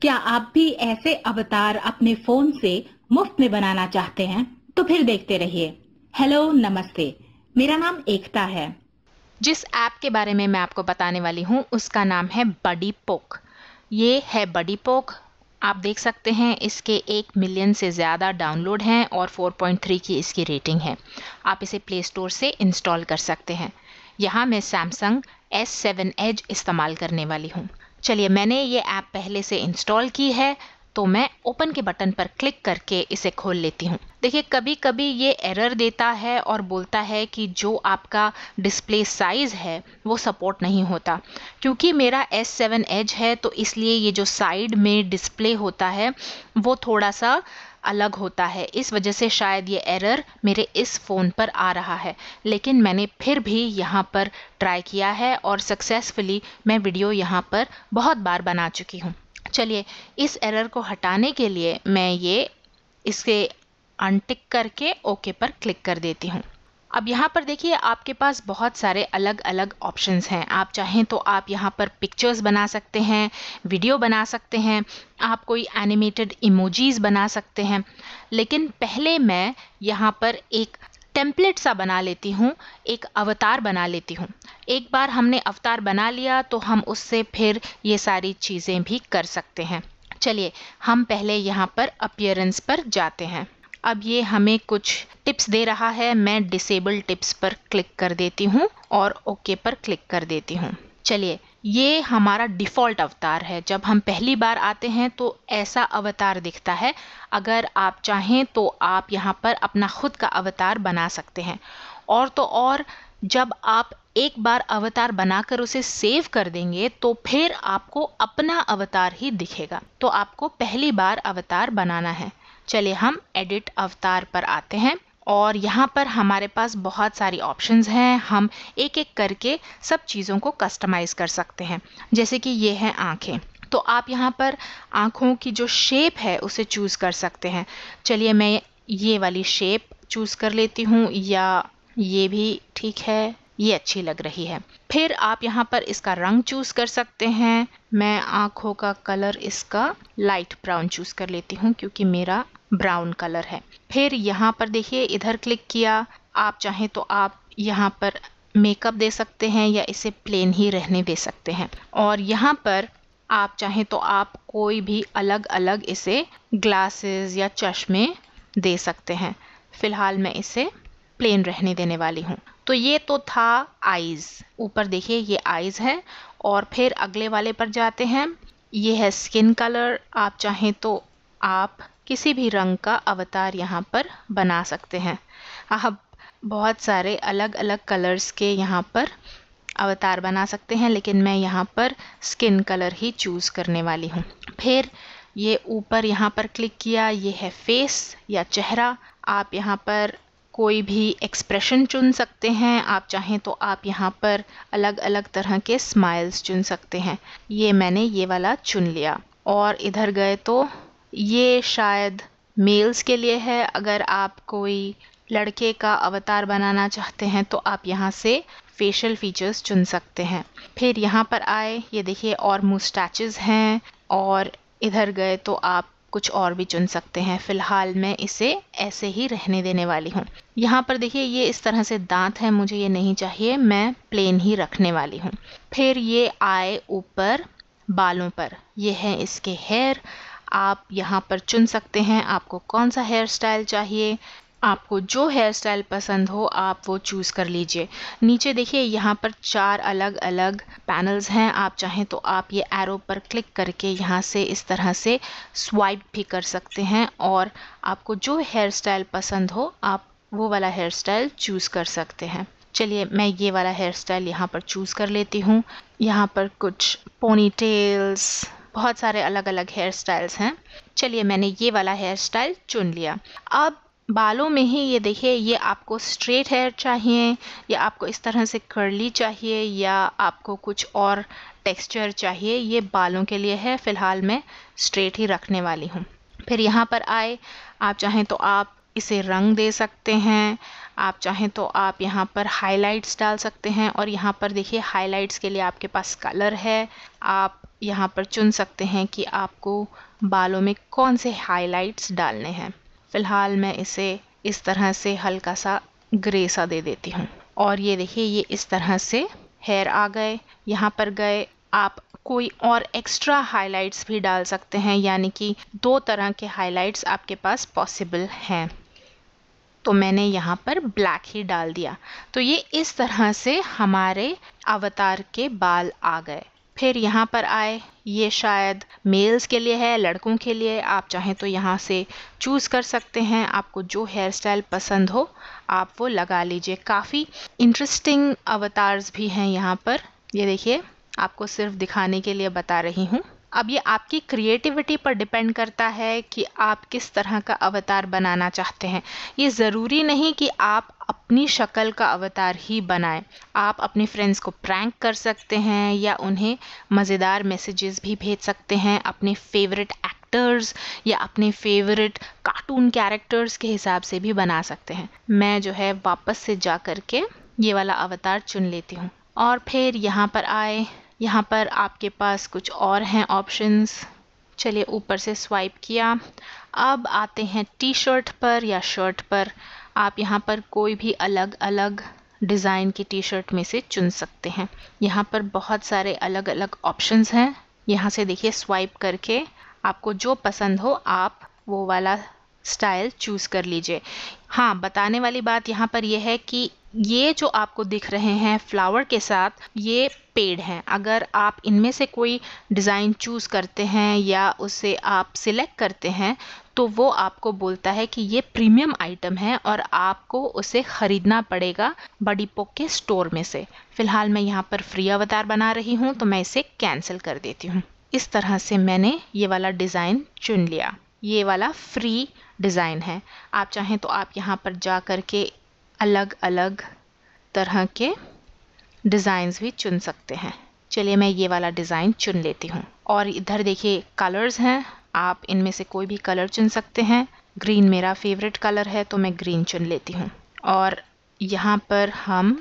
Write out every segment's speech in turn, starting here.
क्या आप भी ऐसे अवतार अपने फोन से मुफ्त में बनाना चाहते हैं? तो फिर देखते रहिए। हेलो नमस्ते, मेरा नाम एकता है। जिस ऐप के बारे में मैं आपको बताने वाली हूँ उसका नाम है बडी पोक। ये है बडी पोक। आप देख सकते हैं इसके 1 मिलियन से ज़्यादा डाउनलोड हैं और 4.3 की इसकी रेटिंग है। आप इसे प्ले स्टोर से इंस्टॉल कर सकते हैं। यहाँ मैं सैमसंग S7 एज इस्तेमाल करने वाली हूँ। चलिए, मैंने ये ऐप पहले से इंस्टॉल की है तो मैं ओपन के बटन पर क्लिक करके इसे खोल लेती हूँ। देखिए, कभी कभी ये एरर देता है और बोलता है कि जो आपका डिस्प्ले साइज़ है वो सपोर्ट नहीं होता। क्योंकि मेरा S7 एज है तो इसलिए ये जो साइड में डिस्प्ले होता है वो थोड़ा सा अलग होता है, इस वजह से शायद ये एरर मेरे इस फ़ोन पर आ रहा है। लेकिन मैंने फिर भी यहाँ पर ट्राई किया है और सक्सेसफुली मैं वीडियो यहाँ पर बहुत बार बना चुकी हूँ। चलिए, इस एरर को हटाने के लिए मैं ये इसके अनटिक करके ओके पर क्लिक कर देती हूँ। अब यहाँ पर देखिए, आपके पास बहुत सारे अलग अलग ऑप्शंस हैं। आप चाहें तो आप यहाँ पर पिक्चर्स बना सकते हैं, वीडियो बना सकते हैं, आप कोई एनिमेटेड इमोजीज बना सकते हैं। लेकिन पहले मैं यहाँ पर एक टेम्पलेट सा बना लेती हूँ, एक अवतार बना लेती हूँ। एक बार हमने अवतार बना लिया तो हम उससे फिर ये सारी चीज़ें भी कर सकते हैं। चलिए, हम पहले यहाँ पर अपीयरेंस पर जाते हैं। अब ये हमें कुछ टिप्स दे रहा है। मैं डिसेबल टिप्स पर क्लिक कर देती हूँ और ओके पर क्लिक कर देती हूँ। चलिए, ये हमारा डिफ़ॉल्ट अवतार है। जब हम पहली बार आते हैं तो ऐसा अवतार दिखता है। अगर आप चाहें तो आप यहाँ पर अपना खुद का अवतार बना सकते हैं। और तो और, जब आप एक बार अवतार बनाकर उसे सेव कर देंगे तो फिर आपको अपना अवतार ही दिखेगा। तो आपको पहली बार अवतार बनाना है। चलिए, हम एडिट अवतार पर आते हैं और यहाँ पर हमारे पास बहुत सारी ऑप्शंस हैं। हम एक एक करके सब चीज़ों को कस्टमाइज़ कर सकते हैं। जैसे कि ये हैं आँखें, तो आप यहाँ पर आँखों की जो शेप है उसे चूज़ कर सकते हैं। चलिए, मैं ये वाली शेप चूज़ कर लेती हूँ, या ये भी ठीक है, ये अच्छी लग रही है। फिर आप यहाँ पर इसका रंग चूज़ कर सकते हैं। मैं आँखों का कलर इसका लाइट ब्राउन चूज़ कर लेती हूँ क्योंकि मेरा ब्राउन कलर है। फिर यहाँ पर देखिए, इधर क्लिक किया। आप चाहें तो आप यहाँ पर मेकअप दे सकते हैं या इसे प्लेन ही रहने दे सकते हैं। और यहाँ पर आप चाहें तो आप कोई भी अलग अलग इसे ग्लासेस या चश्मे दे सकते हैं। फ़िलहाल मैं इसे प्लेन रहने देने वाली हूँ। तो ये तो था आइज़। ऊपर देखिए, ये आइज़ है। और फिर अगले वाले पर जाते हैं। ये है स्किन कलर। आप चाहें तो आप किसी भी रंग का अवतार यहाँ पर बना सकते हैं। आप बहुत सारे अलग अलग कलर्स के यहाँ पर अवतार बना सकते हैं, लेकिन मैं यहाँ पर स्किन कलर ही चूज़ करने वाली हूँ। फिर ये ऊपर यहाँ पर क्लिक किया। ये है फेस या चेहरा। आप यहाँ पर कोई भी एक्सप्रेशन चुन सकते हैं। आप चाहें तो आप यहाँ पर अलग अलग तरह के स्माइल्स चुन सकते हैं। ये मैंने ये वाला चुन लिया। और इधर गए तो ये शायद मेल्स के लिए है। अगर आप कोई लड़के का अवतार बनाना चाहते हैं तो आप यहाँ से फेशियल फीचर्स चुन सकते हैं। फिर यहाँ पर आए, ये देखिए और मुस्टैचेस हैं। और इधर गए तो आप कुछ और भी चुन सकते हैं। फ़िलहाल मैं इसे ऐसे ही रहने देने वाली हूँ। यहाँ पर देखिए, ये इस तरह से दांत है, मुझे ये नहीं चाहिए, मैं प्लेन ही रखने वाली हूँ। फिर ये आए ऊपर बालों पर, ये है इसके हेयर। आप यहाँ पर चुन सकते हैं आपको कौन सा हेयर स्टाइल चाहिए। आपको जो हेयर स्टाइल पसंद हो आप वो चूज़ कर लीजिए। नीचे देखिए, यहाँ पर 4 अलग अलग पैनल्स हैं। आप चाहें तो आप ये एरो पर क्लिक करके यहाँ से इस तरह से स्वाइप भी कर सकते हैं और आपको जो हेयर स्टाइल पसंद हो आप वो वाला हेयर स्टाइल चूज़ कर सकते हैं। चलिए, मैं ये वाला हेयर स्टाइल यहाँ पर चूज़ कर लेती हूँ। यहाँ पर कुछ पोनी टेल्स, बहुत सारे अलग अलग हेयर स्टाइल्स हैं। चलिए, मैंने ये वाला हेयर स्टाइल चुन लिया। अब बालों में ही ये देखिए, ये आपको स्ट्रेट हेयर चाहिए या आपको इस तरह से कर्ली चाहिए या आपको कुछ और टेक्सचर चाहिए, ये बालों के लिए है। फ़िलहाल मैं स्ट्रेट ही रखने वाली हूँ। फिर यहाँ पर आए, आप चाहें तो आप इसे रंग दे सकते हैं। आप चाहें तो आप यहाँ पर हाइलाइट्स डाल सकते हैं। और यहाँ पर देखिए, हाइलाइट्स के लिए आपके पास कलर है। आप यहाँ पर चुन सकते हैं कि आपको बालों में कौन से हाइलाइट्स डालने हैं। फ़िलहाल मैं इसे इस तरह से हल्का सा ग्रे सा दे देती हूँ। और ये देखिए, ये इस तरह से हेयर आ गए। यहाँ पर गए, आप कोई और एक्स्ट्रा हाइलाइट्स भी डाल सकते हैं, यानी कि 2 तरह के हाइलाइट्स आपके पास पॉसिबल हैं। तो मैंने यहाँ पर ब्लैक ही डाल दिया। तो ये इस तरह से हमारे अवतार के बाल आ गए। फिर यहाँ पर आए, ये शायद मेल्स के लिए है, लड़कों के लिए। आप चाहें तो यहाँ से चूज़ कर सकते हैं, आपको जो हेयर स्टाइल पसंद हो आप वो लगा लीजिए। काफ़ी इंटरेस्टिंग अवतार्स भी हैं यहाँ पर। ये देखिए, आपको सिर्फ दिखाने के लिए बता रही हूँ। अब ये आपकी क्रिएटिविटी पर डिपेंड करता है कि आप किस तरह का अवतार बनाना चाहते हैं। ये ज़रूरी नहीं कि आप अपनी शक्ल का अवतार ही बनाएं। आप अपने फ्रेंड्स को प्रैंक कर सकते हैं या उन्हें मज़ेदार मैसेजेस भी भेज सकते हैं अपने फेवरेट एक्टर्स या अपने फेवरेट कार्टून कैरेक्टर्स के हिसाब से भी बना सकते हैं। मैं जो है वापस से जा कर के ये वाला अवतार चुन लेती हूँ। और फिर यहाँ पर आए, यहाँ पर आपके पास कुछ और हैं ऑप्शंस। चलिए, ऊपर से स्वाइप किया। अब आते हैं टी शर्ट पर या शर्ट पर। आप यहाँ पर कोई भी अलग अलग डिज़ाइन की टी शर्ट में से चुन सकते हैं। यहाँ पर बहुत सारे अलग अलग ऑप्शंस हैं। यहाँ से देखिए, स्वाइप करके आपको जो पसंद हो आप वो वाला स्टाइल चूज़ कर लीजिए। हाँ, बताने वाली बात यहाँ पर यह है कि ये जो आपको दिख रहे हैं फ्लावर के साथ, ये पेड़ हैं। अगर आप इनमें से कोई डिज़ाइन चूज़ करते हैं या उसे आप सिलेक्ट करते हैं तो वो आपको बोलता है कि ये प्रीमियम आइटम है और आपको उसे ख़रीदना पड़ेगा बडी पोक के स्टोर में से। फ़िलहाल मैं यहाँ पर फ्री अवतार बना रही हूँ तो मैं इसे कैंसिल कर देती हूँ। इस तरह से मैंने ये वाला डिज़ाइन चुन लिया। ये वाला फ्री डिज़ाइन है। आप चाहें तो आप यहाँ पर जा कर के अलग अलग तरह के डिज़ाइंस भी चुन सकते हैं। चलिए, मैं ये वाला डिज़ाइन चुन लेती हूँ। और इधर देखिए, कलर्स हैं, आप इनमें से कोई भी कलर चुन सकते हैं। ग्रीन मेरा फेवरेट कलर है तो मैं ग्रीन चुन लेती हूँ। और यहाँ पर हम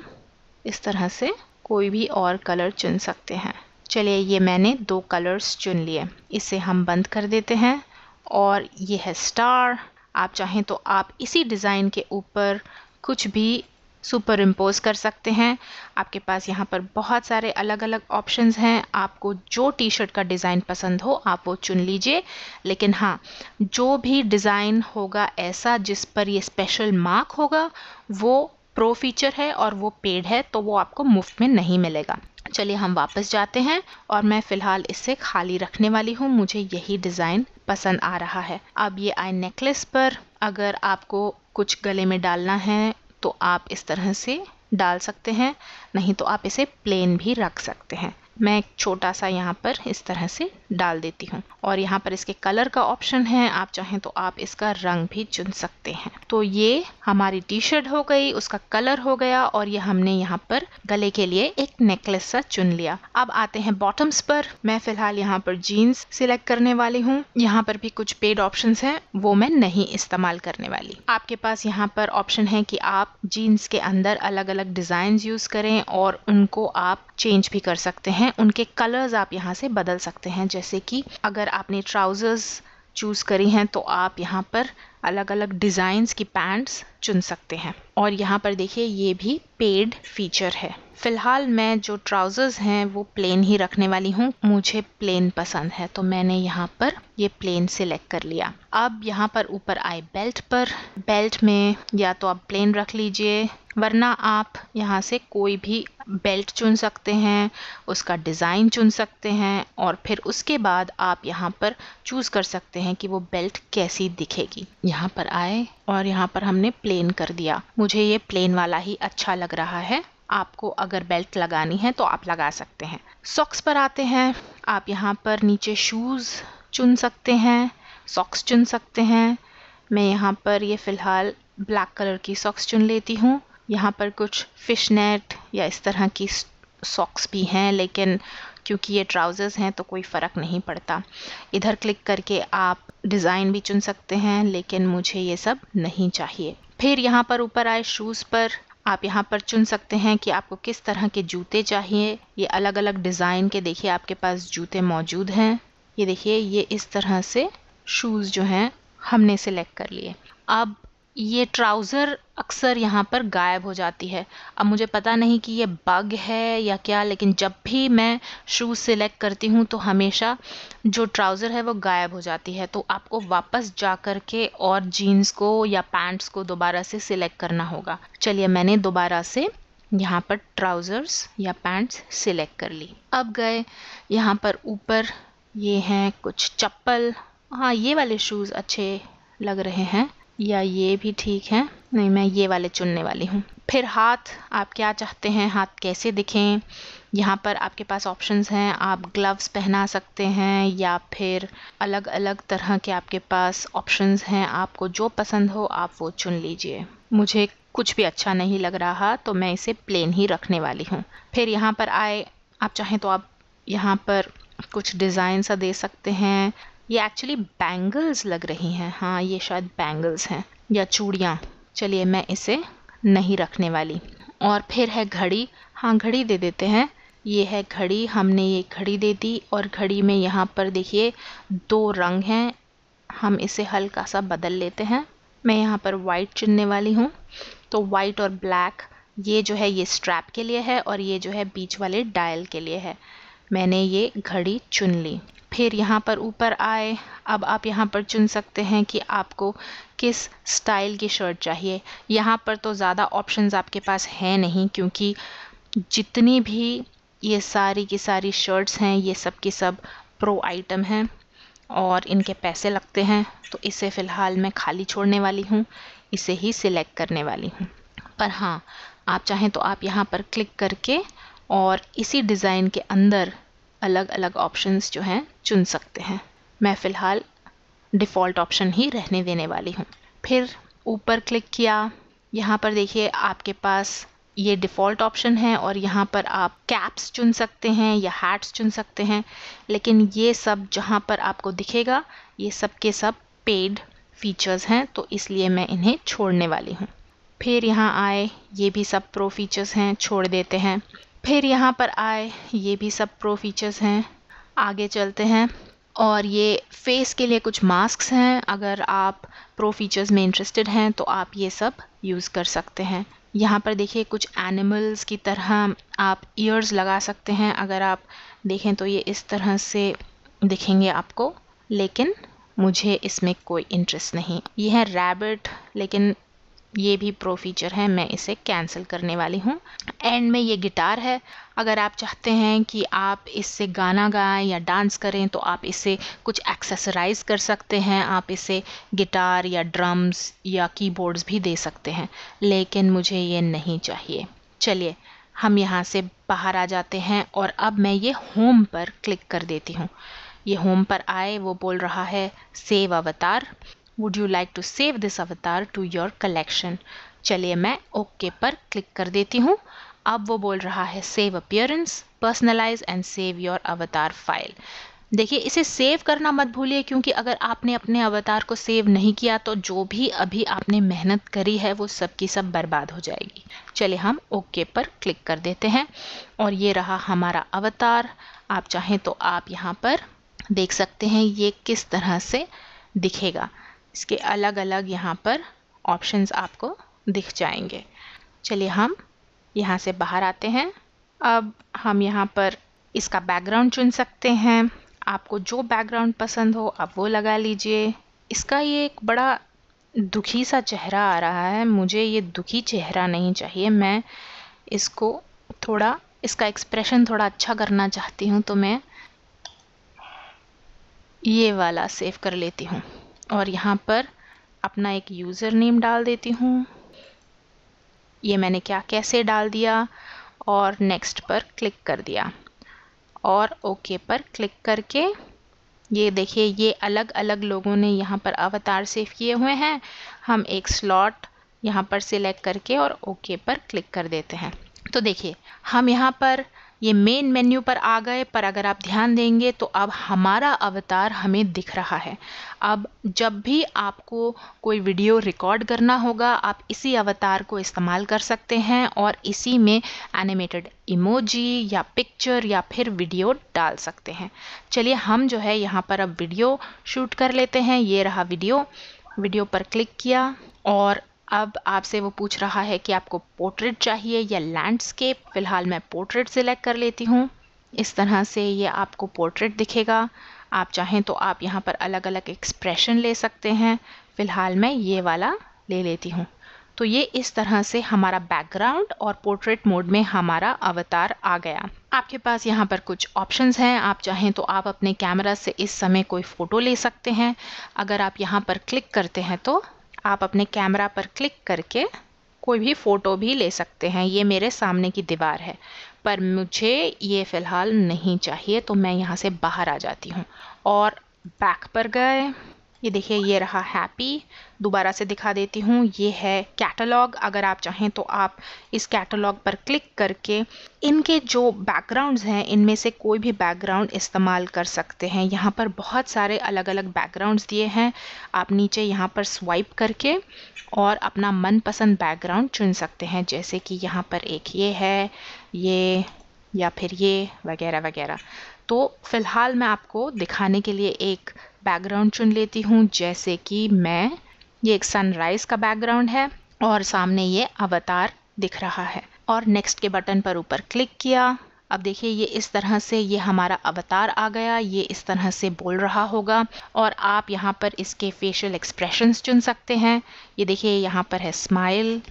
इस तरह से कोई भी और कलर चुन सकते हैं। चलिए, ये मैंने 2 कलर्स चुन लिए। इसे हम बंद कर देते हैं। और ये है स्टार। आप चाहें तो आप इसी डिज़ाइन के ऊपर कुछ भी सुपर इम्पोज कर सकते हैं। आपके पास यहाँ पर बहुत सारे अलग अलग ऑप्शंस हैं। आपको जो टी शर्ट का डिज़ाइन पसंद हो आप वो चुन लीजिए। लेकिन हाँ, जो भी डिज़ाइन होगा ऐसा जिस पर ये स्पेशल मार्क होगा वो प्रो फीचर है और वो पेड है, तो वो आपको मुफ्त में नहीं मिलेगा। चलिए, हम वापस जाते हैं और मैं फ़िलहाल इसे खाली रखने वाली हूँ। मुझे यही डिज़ाइन पसंद आ रहा है। अब ये आई नेकलेस पर अगर आपको कुछ गले में डालना है तो आप इस तरह से डाल सकते हैं, नहीं तो आप इसे प्लेन भी रख सकते हैं। मैं एक छोटा सा यहाँ पर इस तरह से डाल देती हूँ। और यहाँ पर इसके कलर का ऑप्शन है, आप चाहें तो आप इसका रंग भी चुन सकते हैं। तो ये हमारी टी शर्ट हो गई, उसका कलर हो गया और ये हमने यहाँ पर गले के लिए एक नेकलेस सा चुन लिया। अब आते हैं बॉटम्स पर। मैं फ़िलहाल यहाँ पर जीन्स सिलेक्ट करने वाली हूँ। यहाँ पर भी कुछ पेड ऑप्शंस हैं, वो मैं नहीं इस्तेमाल करने वाली। आपके पास यहाँ पर ऑप्शन है कि आप जीन्स के अंदर अलग अलग डिज़ाइन यूज़ करें और उनको आप चेंज भी कर सकते हैं। उनके कलर्स आप यहाँ से बदल सकते हैं। जैसे कि अगर आपने ट्राउज़र्स चूज़ करी हैं तो आप यहाँ पर अलग अलग डिज़ाइंस की पैंट्स चुन सकते हैं। और यहाँ पर देखिए, ये भी पेड फीचर है। फ़िलहाल मैं जो ट्राउज़र्स हैं वो प्लेन ही रखने वाली हूँ। मुझे प्लेन पसंद है तो मैंने यहाँ पर ये प्लेन सिलेक्ट कर लिया। अब यहाँ पर ऊपर आए बेल्ट पर। बेल्ट में या तो आप प्लेन रख लीजिए, वरना आप यहाँ से कोई भी बेल्ट चुन सकते हैं, उसका डिज़ाइन चुन सकते हैं और फिर उसके बाद आप यहाँ पर चूज़ कर सकते हैं कि वो बेल्ट कैसी दिखेगी। यहाँ पर आए और यहाँ पर हमने प्लेन कर दिया। मुझे ये प्लेन वाला ही अच्छा लग रहा है। आपको अगर बेल्ट लगानी है तो आप लगा सकते हैं। सॉक्स पर आते हैं। आप यहाँ पर नीचे शूज़ चुन सकते हैं, सॉक्स चुन सकते हैं। मैं यहाँ पर ये फ़िलहाल ब्लैक कलर की सॉक्स चुन लेती हूँ। यहाँ पर कुछ फिश नेट या इस तरह की सॉक्स भी हैं, लेकिन क्योंकि ये ट्राउज़र्स हैं तो कोई फ़र्क नहीं पड़ता। इधर क्लिक करके आप डिज़ाइन भी चुन सकते हैं, लेकिन मुझे ये सब नहीं चाहिए। फिर यहाँ पर ऊपर आए शूज़ पर। आप यहाँ पर चुन सकते हैं कि आपको किस तरह के जूते चाहिए। ये अलग अलग डिज़ाइन के देखिए आपके पास जूते मौजूद हैं। ये देखिए ये इस तरह से शूज़ जो हैं हमने सिलेक्ट कर लिए। अब ये ट्राउज़र अक्सर यहाँ पर गायब हो जाती है। अब मुझे पता नहीं कि ये बग है या क्या, लेकिन जब भी मैं शूज़ सिलेक्ट करती हूँ तो हमेशा जो ट्राउज़र है वो गायब हो जाती है। तो आपको वापस जा कर के और जीन्स को या पैंट्स को दोबारा से सिलेक्ट करना होगा। चलिए मैंने दोबारा से यहाँ पर ट्राउज़र्स या पैंट्स सिलेक्ट कर ली। अब गए यहाँ पर ऊपर, ये हैं कुछ चप्पल। हाँ, ये वाले शूज़ अच्छे लग रहे हैं, या ये भी ठीक है। नहीं, मैं ये वाले चुनने वाली हूँ। फिर हाथ, आप क्या चाहते हैं हाथ कैसे दिखें। यहाँ पर आपके पास ऑप्शंस हैं। आप ग्लव्स पहना सकते हैं या फिर अलग अलग तरह के आपके पास ऑप्शंस हैं। आपको जो पसंद हो आप वो चुन लीजिए। मुझे कुछ भी अच्छा नहीं लग रहा तो मैं इसे प्लेन ही रखने वाली हूँ। फिर यहाँ पर आए, आप चाहें तो आप यहाँ पर कुछ डिज़ाइन सा दे सकते हैं। ये एक्चुअली बैंगल्स लग रही हैं। हाँ, ये शायद बैंगल्स हैं या चूड़ियाँ। चलिए मैं इसे नहीं रखने वाली। और फिर है घड़ी। हाँ, घड़ी दे देते हैं। ये है घड़ी, हमने ये घड़ी दे दी। और घड़ी में यहाँ पर देखिए 2 रंग हैं, हम इसे हल्का सा बदल लेते हैं। मैं यहाँ पर वाइट चुनने वाली हूँ। तो वाइट और ब्लैक, ये जो है ये स्ट्रैप के लिए है और ये जो है बीच वाले डायल के लिए है। मैंने ये घड़ी चुन ली। फिर यहाँ पर ऊपर आए, अब आप यहाँ पर चुन सकते हैं कि आपको किस स्टाइल की शर्ट चाहिए। यहाँ पर तो ज़्यादा ऑप्शंस आपके पास है नहीं, क्योंकि जितनी भी ये सारी की सारी शर्ट्स हैं ये सब की सब प्रो आइटम हैं और इनके पैसे लगते हैं। तो इसे फ़िलहाल मैं खाली छोड़ने वाली हूँ, इसे ही सिलेक्ट करने वाली हूँ। पर हाँ, आप चाहें तो आप यहाँ पर क्लिक करके और इसी डिज़ाइन के अंदर अलग अलग ऑप्शंस जो हैं चुन सकते हैं। मैं फ़िलहाल डिफ़ॉल्ट ऑप्शन ही रहने देने वाली हूँ। फिर ऊपर क्लिक किया, यहाँ पर देखिए आपके पास ये डिफ़ॉल्ट ऑप्शन है और यहाँ पर आप कैप्स चुन सकते हैं या हैट्स चुन सकते हैं। लेकिन ये सब जहाँ पर आपको दिखेगा ये सब के सब पेड फीचर्स हैं, तो इसलिए मैं इन्हें छोड़ने वाली हूँ। फिर यहाँ आए, ये भी सब प्रो फीचर्स हैं, छोड़ देते हैं। फिर यहाँ पर आए, ये भी सब प्रो फीचर्स हैं, आगे चलते हैं। और ये फेस के लिए कुछ मास्क्स हैं, अगर आप प्रो फीचर्स में इंटरेस्टेड हैं तो आप ये सब यूज़ कर सकते हैं। यहाँ पर देखिए कुछ एनिमल्स की तरह आप ईयर्स लगा सकते हैं। अगर आप देखें तो ये इस तरह से दिखेंगे आपको, लेकिन मुझे इसमें कोई इंटरेस्ट नहीं। ये है रैबिट, लेकिन ये भी प्रो फीचर है, मैं इसे कैंसिल करने वाली हूँ। एंड में ये गिटार है, अगर आप चाहते हैं कि आप इससे गाना गाएं या डांस करें तो आप इसे कुछ एक्सेसराइज कर सकते हैं। आप इसे गिटार या ड्रम्स या कीबोर्ड्स भी दे सकते हैं, लेकिन मुझे ये नहीं चाहिए। चलिए हम यहाँ से बाहर आ जाते हैं और अब मैं ये होम पर क्लिक कर देती हूँ। ये होम पर आए, वो बोल रहा है save avatar, would you like to save this avatar to your collection. चलिए मैं ओके पर क्लिक कर देती हूँ। अब वो बोल रहा है save appearance, personalize and save your avatar file. देखिए इसे सेव करना मत भूलिए, क्योंकि अगर आपने अपने अवतार को सेव नहीं किया तो जो भी अभी आपने मेहनत करी है वो सब की सब बर्बाद हो जाएगी। चलिए हम ओके पर क्लिक कर देते हैं और ये रहा हमारा अवतार। आप चाहें तो आप यहाँ पर देख सकते हैं ये किस तरह से दिखेगा। इसके अलग अलग यहाँ पर ऑप्शंस आपको दिख जाएंगे। चलिए हम यहाँ से बाहर आते हैं। अब हम यहाँ पर इसका बैकग्राउंड चुन सकते हैं। आपको जो बैकग्राउंड पसंद हो आप वो लगा लीजिए। इसका ये एक बड़ा दुखी सा चेहरा आ रहा है, मुझे ये दुखी चेहरा नहीं चाहिए। मैं इसको थोड़ा, इसका एक्सप्रेशन थोड़ा अच्छा करना चाहती हूँ, तो मैं ये वाला सेव कर लेती हूँ और यहाँ पर अपना एक यूज़र नेम डाल देती हूँ। ये मैंने कैसे डाल दिया और नेक्स्ट पर क्लिक कर दिया और ओके पर क्लिक करके ये देखिए ये अलग अलग लोगों ने यहाँ पर अवतार सेव किए हुए हैं। हम एक स्लॉट यहाँ पर सिलेक्ट करके और ओके पर क्लिक कर देते हैं। तो देखिए हम यहाँ पर ये मेन मेन्यू पर आ गए, पर अगर आप ध्यान देंगे तो अब हमारा अवतार हमें दिख रहा है। अब जब भी आपको कोई वीडियो रिकॉर्ड करना होगा आप इसी अवतार को इस्तेमाल कर सकते हैं और इसी में एनिमेटेड इमोजी या पिक्चर या फिर वीडियो डाल सकते हैं। चलिए हम जो है यहाँ पर अब वीडियो शूट कर लेते हैं। ये रहा वीडियो, वीडियो पर क्लिक किया और अब आपसे वो पूछ रहा है कि आपको पोर्ट्रेट चाहिए या लैंडस्केप। फिलहाल मैं पोर्ट्रेट सिलेक्ट कर लेती हूँ। इस तरह से ये आपको पोर्ट्रेट दिखेगा। आप चाहें तो आप यहाँ पर अलग अलग एक्सप्रेशन ले सकते हैं। फिलहाल मैं ये वाला ले लेती हूँ। तो ये इस तरह से हमारा बैकग्राउंड और पोर्ट्रेट मोड में हमारा अवतार आ गया। आपके पास यहाँ पर कुछ ऑप्शंस हैं। आप चाहें तो आप अपने कैमरा से इस समय कोई फ़ोटो ले सकते हैं। अगर आप यहाँ पर क्लिक करते हैं तो आप अपने कैमरा पर क्लिक करके कोई भी फ़ोटो भी ले सकते हैं। ये मेरे सामने की दीवार है, पर मुझे ये फ़िलहाल नहीं चाहिए तो मैं यहाँ से बाहर आ जाती हूँ और बैक पर गए। ये देखिए ये रहा हैप्पी। दोबारा से दिखा देती हूँ, ये है कैटलॉग। अगर आप चाहें तो आप इस कैटलॉग पर क्लिक करके इनके जो बैकग्राउंड्स हैं इनमें से कोई भी बैकग्राउंड इस्तेमाल कर सकते हैं। यहाँ पर बहुत सारे अलग अलग बैकग्राउंड्स दिए हैं। आप नीचे यहाँ पर स्वाइप करके और अपना मनपसंद बैकग्राउंड चुन सकते हैं, जैसे कि यहाँ पर एक ये है, ये या फिर ये वगैरह वगैरह। तो फ़िलहाल मैं आपको दिखाने के लिए एक बैकग्राउंड चुन लेती हूँ, जैसे कि ये एक सनराइज़ का बैकग्राउंड है और सामने ये अवतार दिख रहा है और नेक्स्ट के बटन पर ऊपर क्लिक किया। अब देखिए ये इस तरह से ये हमारा अवतार आ गया। ये इस तरह से बोल रहा होगा और आप यहाँ पर इसके फेशियल एक्सप्रेशंस चुन सकते हैं। ये देखिए यहाँ पर है स्माइल,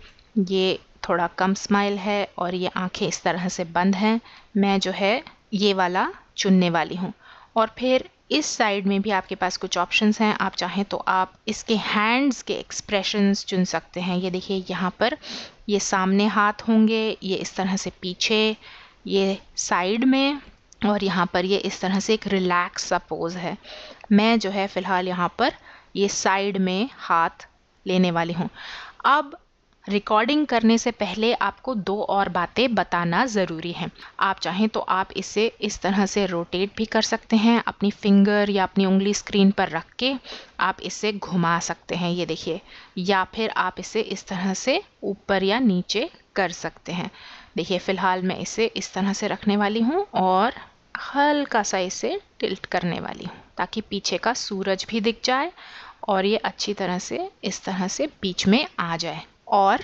ये थोड़ा कम स्माइल है और ये आंखें इस तरह से बंद हैं। मैं जो है ये वाला चुनने वाली हूँ। और फिर इस साइड में भी आपके पास कुछ ऑप्शंस हैं। आप चाहें तो आप इसके हैंड्स के एक्सप्रेशंस चुन सकते हैं। ये देखिए यहाँ पर ये सामने हाथ होंगे, ये इस तरह से पीछे, ये साइड में और यहाँ पर ये इस तरह से एक रिलैक्स सा पोज है। मैं जो है फ़िलहाल यहाँ पर ये साइड में हाथ लेने वाली हूँ। अब रिकॉर्डिंग करने से पहले आपको दो और बातें बताना ज़रूरी है। आप चाहें तो आप इसे इस तरह से रोटेट भी कर सकते हैं, अपनी फिंगर या अपनी उंगली स्क्रीन पर रख के आप इसे घुमा सकते हैं, ये देखिए, या फिर आप इसे इस तरह से ऊपर या नीचे कर सकते हैं। देखिए फ़िलहाल मैं इसे इस तरह से रखने वाली हूँ और हल्का सा इसे टिल्ट करने वाली हूँ ताकि पीछे का सूरज भी दिख जाए और ये अच्छी तरह से इस तरह से बीच में आ जाए। और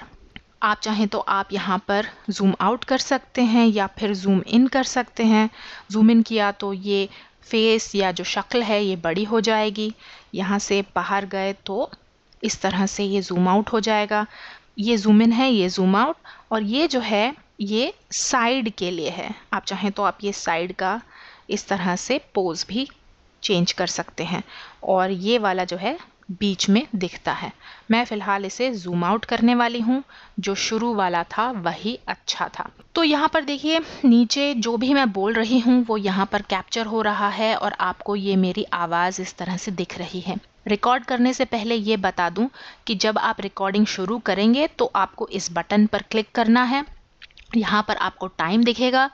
आप चाहें तो आप यहाँ पर ज़ूम आउट कर सकते हैं या फिर ज़ूम इन कर सकते हैं। ज़ूम इन किया तो ये फेस या जो शक्ल है ये बड़ी हो जाएगी। यहाँ से बाहर गए तो इस तरह से ये ज़ूम आउट हो जाएगा। ये ज़ूम इन है, ये ज़ूम आउट, और ये जो है ये साइड के लिए है। आप चाहें तो आप ये साइड का इस तरह से पोज भी चेंज कर सकते हैं और ये वाला जो है बीच में दिखता है। मैं फ़िलहाल इसे ज़ूम आउट करने वाली हूँ। जो शुरू वाला था वही अच्छा था। तो यहाँ पर देखिए नीचे जो भी मैं बोल रही हूँ वो यहाँ पर कैप्चर हो रहा है और आपको ये मेरी आवाज़ इस तरह से दिख रही है। रिकॉर्ड करने से पहले ये बता दूँ कि जब आप रिकॉर्डिंग शुरू करेंगे तो आपको इस बटन पर क्लिक करना है। यहाँ पर आपको टाइम दिखेगा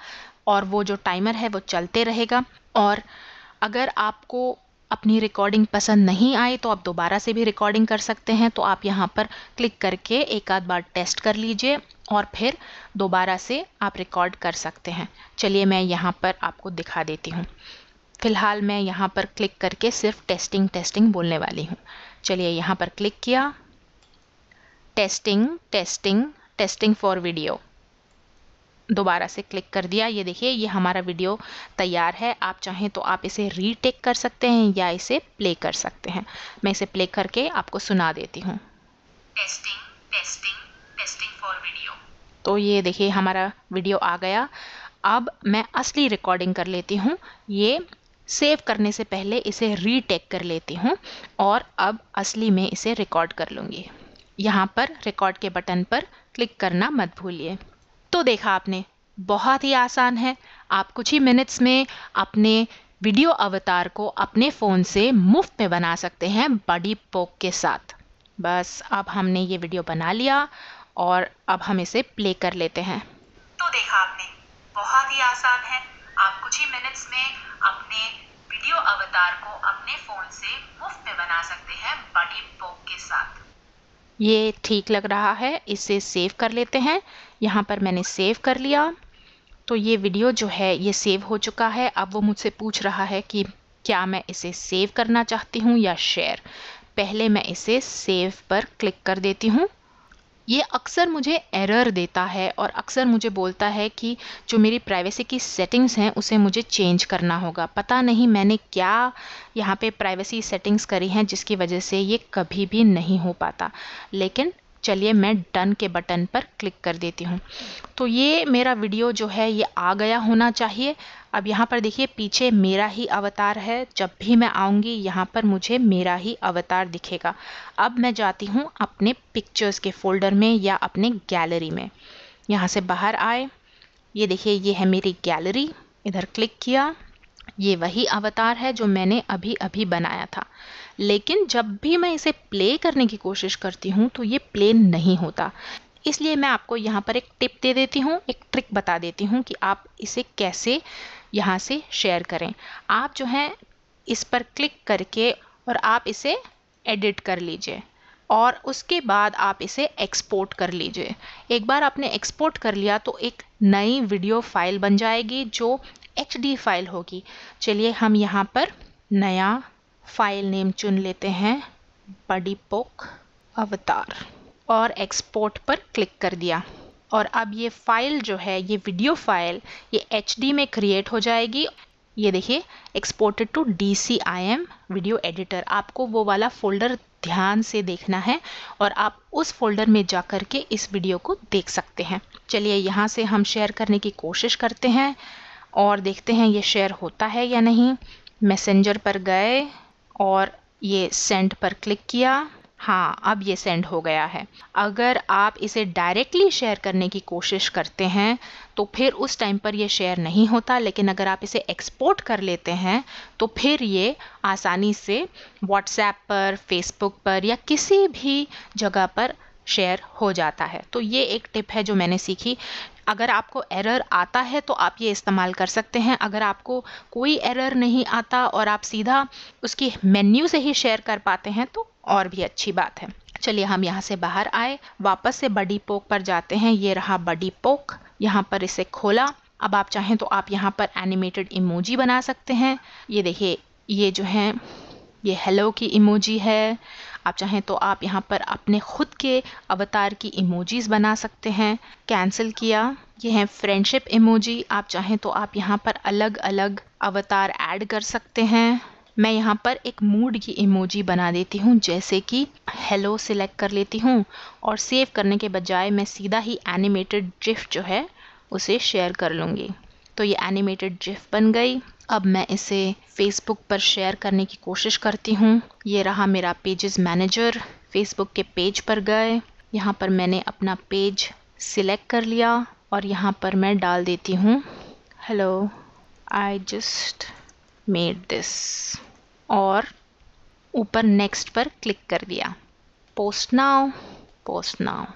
और वो जो टाइमर है वो चलते रहेगा। और अगर आपको अपनी रिकॉर्डिंग पसंद नहीं आए तो आप दोबारा से भी रिकॉर्डिंग कर सकते हैं। तो आप यहाँ पर क्लिक करके एक आध बार टेस्ट कर लीजिए और फिर दोबारा से आप रिकॉर्ड कर सकते हैं। चलिए मैं यहाँ पर आपको दिखा देती हूँ। फ़िलहाल मैं यहाँ पर क्लिक करके सिर्फ टेस्टिंग टेस्टिंग बोलने वाली हूँ। चलिए यहाँ पर क्लिक किया, testing testing testing for video, दोबारा से क्लिक कर दिया। ये देखिए ये हमारा वीडियो तैयार है। आप चाहें तो आप इसे रीटेक कर सकते हैं या इसे प्ले कर सकते हैं। मैं इसे प्ले करके आपको सुना देती हूँ। Testing testing testing for video. तो ये देखिए हमारा वीडियो आ गया। अब मैं असली रिकॉर्डिंग कर लेती हूँ। ये सेव करने से पहले इसे रीटेक कर लेती हूँ और अब असली में इसे रिकॉर्ड कर लूँगी। यहाँ पर रिकॉर्ड के बटन पर क्लिक करना मत भूलिए। तो देखा आपने, बहुत ही आसान है। आप कुछ ही मिनट्स में अपने वीडियो अवतार को अपने फ़ोन से मुफ्त में बना सकते हैं बडी पोक के साथ। बस अब हमने ये वीडियो बना लिया और अब हम इसे प्ले कर लेते हैं। तो देखा आपने, बहुत ही आसान है। आप कुछ ही मिनट्स में अपने वीडियो अवतार को अपने फोन से मुफ्त में बना सकते हैं बडी पोक के साथ। ये ठीक लग रहा है, इसे सेव कर लेते हैं। यहाँ पर मैंने सेव कर लिया। तो ये वीडियो जो है ये सेव हो चुका है। अब वो मुझसे पूछ रहा है कि क्या मैं इसे सेव करना चाहती हूँ या शेयर। पहले मैं इसे सेव पर क्लिक कर देती हूँ। ये अक्सर मुझे एरर देता है और अक्सर मुझे बोलता है कि जो मेरी प्राइवेसी की सेटिंग्स हैं उसे मुझे चेंज करना होगा। पता नहीं मैंने क्या यहाँ पे प्राइवेसी सेटिंग्स करी हैं जिसकी वजह से ये कभी भी नहीं हो पाता। लेकिन चलिए मैं डन के बटन पर क्लिक कर देती हूँ। तो ये मेरा वीडियो जो है ये आ गया होना चाहिए। अब यहाँ पर देखिए पीछे मेरा ही अवतार है। जब भी मैं आऊँगी यहाँ पर मुझे मेरा ही अवतार दिखेगा। अब मैं जाती हूँ अपने पिक्चर्स के फोल्डर में या अपने गैलरी में। यहाँ से बाहर आए, ये देखिए ये है मेरी गैलरी। इधर क्लिक किया, ये वही अवतार है जो मैंने अभी अभी बनाया था। लेकिन जब भी मैं इसे प्ले करने की कोशिश करती हूँ तो ये प्ले नहीं होता। इसलिए मैं आपको यहाँ पर एक टिप दे देती हूँ, एक ट्रिक बता देती हूँ कि आप इसे कैसे यहाँ से शेयर करें। आप जो है इस पर क्लिक करके और आप इसे एडिट कर लीजिए और उसके बाद आप इसे एक्सपोर्ट कर लीजिए। एक बार आपने एक्सपोर्ट कर लिया तो एक नई वीडियो फाइल बन जाएगी जो HD फाइल होगी। चलिए हम यहाँ पर नया फाइल नेम चुन लेते हैं, बडी पोक अवतार, और एक्सपोर्ट पर क्लिक कर दिया। और अब ये फाइल जो है ये वीडियो फाइल ये HD में क्रिएट हो जाएगी। ये देखिए exported to DCIM video editor. आपको वो वाला फोल्डर ध्यान से देखना है और आप उस फोल्डर में जा कर के इस वीडियो को देख सकते हैं। चलिए यहाँ से हम शेयर करने की कोशिश करते हैं और देखते हैं ये शेयर होता है या नहीं। मैसेंजर पर गए और ये सेंड पर क्लिक किया। हाँ, अब ये सेंड हो गया है। अगर आप इसे डायरेक्टली शेयर करने की कोशिश करते हैं तो फिर उस टाइम पर ये शेयर नहीं होता, लेकिन अगर आप इसे एक्सपोर्ट कर लेते हैं तो फिर ये आसानी से व्हाट्सएप पर, फेसबुक पर या किसी भी जगह पर शेयर हो जाता है। तो ये एक टिप है जो मैंने सीखी। अगर आपको एरर आता है तो आप ये इस्तेमाल कर सकते हैं। अगर आपको कोई एरर नहीं आता और आप सीधा उसकी मेन्यू से ही शेयर कर पाते हैं तो और भी अच्छी बात है। चलिए हम यहाँ से बाहर आए, वापस से बडी पोक पर जाते हैं। ये रहा बडी पोक, यहाँ पर इसे खोला। अब आप चाहें तो आप यहाँ पर एनिमेटेड इमोजी बना सकते हैं। ये देखिए ये जो है ये हेलो की इमोजी है। आप चाहें तो आप यहाँ पर अपने खुद के अवतार की इमोजीज बना सकते हैं। कैंसिल किया। ये है फ्रेंडशिप इमोजी। आप चाहें तो आप यहाँ पर अलग अलग अवतार ऐड कर सकते हैं। मैं यहाँ पर एक मूड की इमोजी बना देती हूँ, जैसे कि हेलो सिलेक्ट कर लेती हूँ और सेव करने के बजाय मैं सीधा ही एनिमेटेड जिफ जो है उसे शेयर कर लूँगी। तो ये एनिमेटेड जिफ बन गई। अब मैं इसे फेसबुक पर शेयर करने की कोशिश करती हूँ। ये रहा मेरा पेजेस मैनेजर। फेसबुक के पेज पर गए, यहाँ पर मैंने अपना पेज सिलेक्ट कर लिया और यहाँ पर मैं डाल देती हूँ hello I just made this और ऊपर नेक्स्ट पर क्लिक कर दिया। Post now,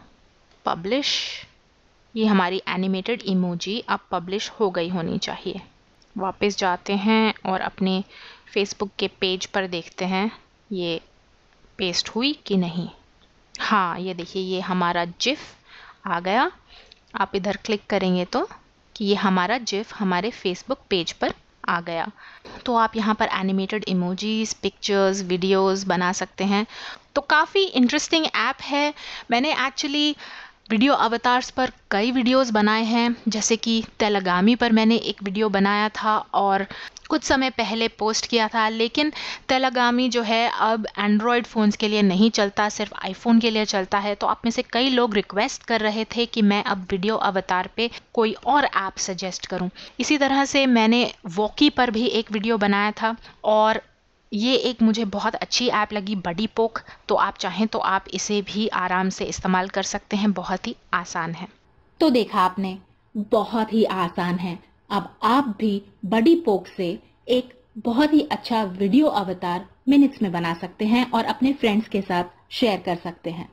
publish. ये हमारी एनिमेटेड इमोजी अब पब्लिश हो गई होनी चाहिए। वापस जाते हैं और अपने फेसबुक के पेज पर देखते हैं ये पेस्ट हुई कि नहीं। हाँ, ये देखिए ये हमारा जिफ आ गया। आप इधर क्लिक करेंगे तो कि ये हमारा जिफ हमारे फेसबुक पेज पर आ गया। तो आप यहाँ पर एनिमेटेड इमोजीज, पिक्चर्स, वीडियोस बना सकते हैं। तो काफ़ी इंटरेस्टिंग ऐप है। मैंने एक्चुअली वीडियो अवतार्स पर कई वीडियोस बनाए हैं, जैसे कि तेलगामी पर मैंने एक वीडियो बनाया था और कुछ समय पहले पोस्ट किया था। लेकिन तेलगामी जो है अब एंड्रॉयड फ़ोन्स के लिए नहीं चलता, सिर्फ आईफोन के लिए चलता है। तो आप में से कई लोग रिक्वेस्ट कर रहे थे कि मैं अब वीडियो अवतार पे कोई और ऐप सजेस्ट करूं। इसी तरह से मैंने वॉकी पर भी एक वीडियो बनाया था और ये एक मुझे बहुत अच्छी ऐप लगी बडी पोक। तो आप चाहें तो आप इसे भी आराम से इस्तेमाल कर सकते हैं, बहुत ही आसान है। तो देखा आपने, बहुत ही आसान है। अब आप भी बडी पोक से एक बहुत ही अच्छा वीडियो अवतार मिनट्स में बना सकते हैं और अपने फ्रेंड्स के साथ शेयर कर सकते हैं।